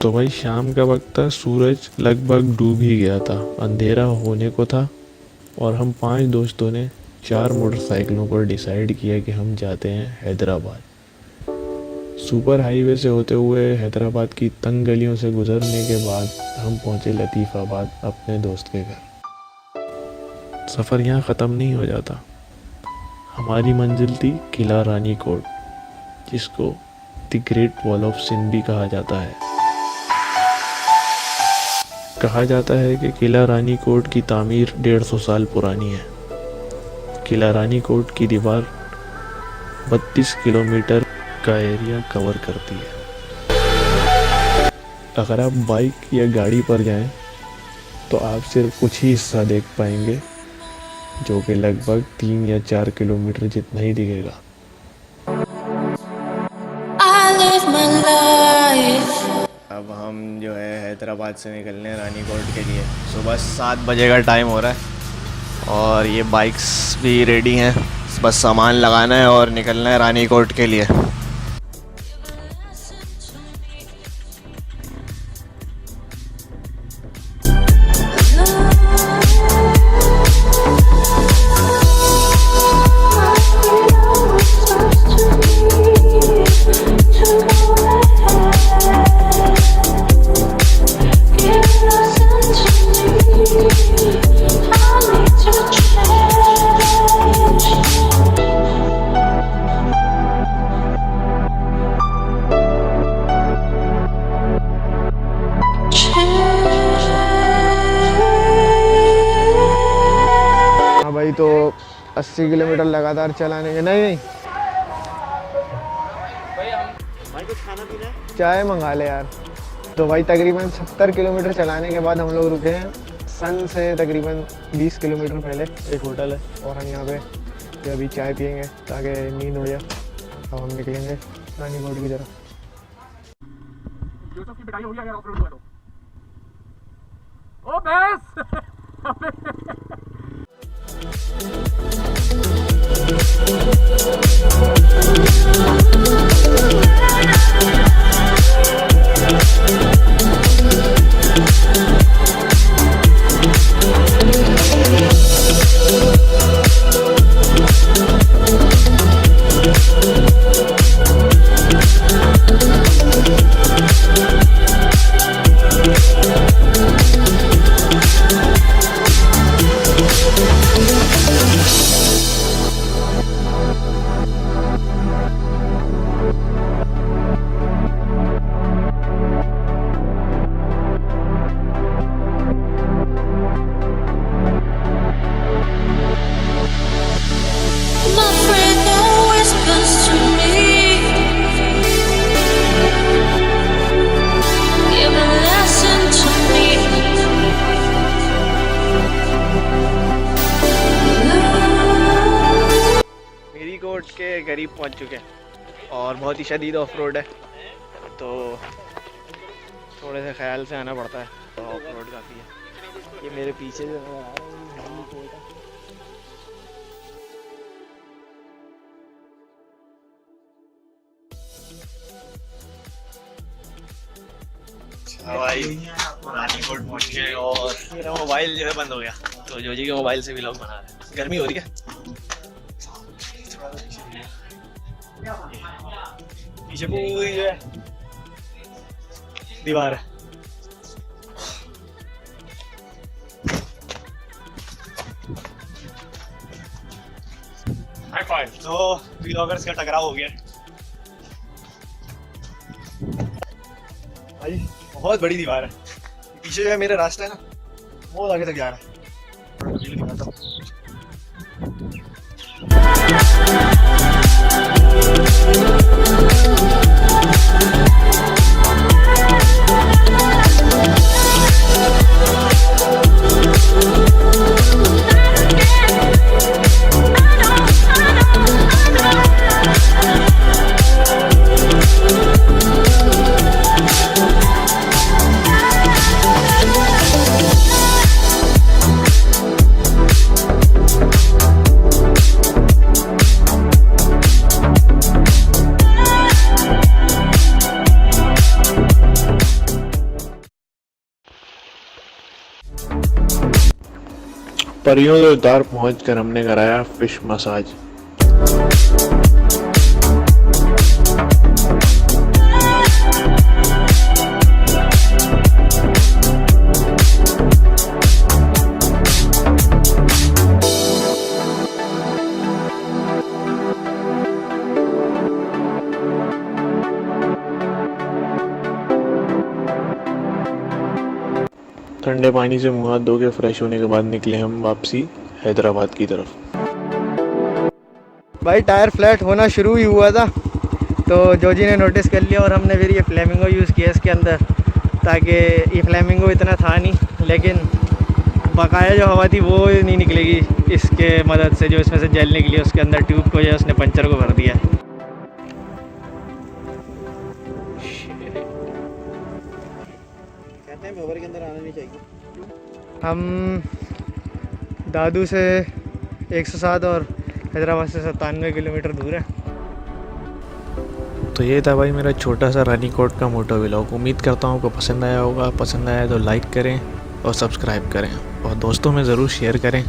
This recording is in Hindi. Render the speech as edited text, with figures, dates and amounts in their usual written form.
तो भाई शाम का वक्त था, सूरज लगभग डूब ही गया था, अंधेरा होने को था और हम 5 दोस्तों ने 4 मोटरसाइकिलों पर डिसाइड किया कि हम जाते हैं हैदराबाद। सुपर हाईवे से होते हुए हैदराबाद की तंग गलियों से गुजरने के बाद हम पहुंचे लतीफ़ाबाद अपने दोस्त के घर। सफ़र यहाँ ख़त्म नहीं हो जाता। हमारी मंजिल थी किला रानी कोट, जिसको the great wall of Sindh भी कहा जाता है। कहा जाता है कि किला रानी कोट की तामीर 150 साल पुरानी है। किला रानी कोट की दीवार 32 किलोमीटर का एरिया कवर करती है। अगर आप बाइक या गाड़ी पर जाएं तो आप सिर्फ कुछ ही हिस्सा देख पाएंगे, जो कि लगभग 3 या 4 किलोमीटर जितना ही दिखेगा। अब हम जो है हैदराबाद से निकलने हैं रानी कोट के लिए। सुबह 7 बजे का टाइम हो रहा है और ये बाइक्स भी रेडी हैं, बस सामान लगाना है और निकलना है रानी कोट के लिए। भाई तो 80 किलोमीटर लगातार चलाने के नहीं भाई कुछ खाना पीना है, चाय मंगा ले यार। तो भाई तकरीबन 70 किलोमीटर चलाने के बाद हम लोग रुके हैं सन से तकरीबन 20 किलोमीटर पहले एक होटल है और हम यहाँ पे अभी चाय पियेंगे ताकि नींद हो जाए। अब हम निकलेंगे रानी कोट की तरफ। ओ बस कोट के करीब पहुंच चुके हैं और बहुत ही शदीद ऑफ रोड है, तो थोड़े से ख्याल से आना पड़ता है। तो ऑफ रोड काफ़ी है। ये मेरे पीछे जो है भाई रानी कोट पहुंच गए और मेरा मोबाइल जो है बंद हो गया, तो जोजी के मोबाइल से व्लॉग बना रहे हैं। गर्मी हो रही है, पीछे पूरी जो है दीवार है। High five. तो व्लॉगर्स का टकराव हो गया भाई, बहुत बड़ी दीवार है। पीछे जो है मेरा रास्ता है ना, बहुत आगे तक जा रहा है। परियों के उतार पहुंचकर हमने कराया फिश मसाज। ठंडे पानी से मुंह हाथ धो के फ्रेश होने के बाद निकले हम वापसी हैदराबाद की तरफ। भाई टायर फ्लैट होना शुरू ही हुआ था तो जोजी ने नोटिस कर लिया और हमने फिर ये फ्लेमिंगो यूज़ किया इसके अंदर, ताकि ये फ्लेमिंगो इतना था नहीं, लेकिन बकाया जो हवा थी वो नहीं निकलेगी इसके मदद से, जो इसमें से जेल निकली उसके अंदर ट्यूब को, जो उसने पंचर को भर दिया। कहते हैं भंवर के अंदर आना नहीं चाहिए। हम दादू से 107 और हैदराबाद से 97 किलोमीटर दूर है। तो ये था भाई मेरा छोटा सा रानीकोट का मोटो व्लॉग। उम्मीद करता हूँ आपको पसंद आया होगा। पसंद आया तो लाइक करें और सब्सक्राइब करें और दोस्तों में ज़रूर शेयर करें।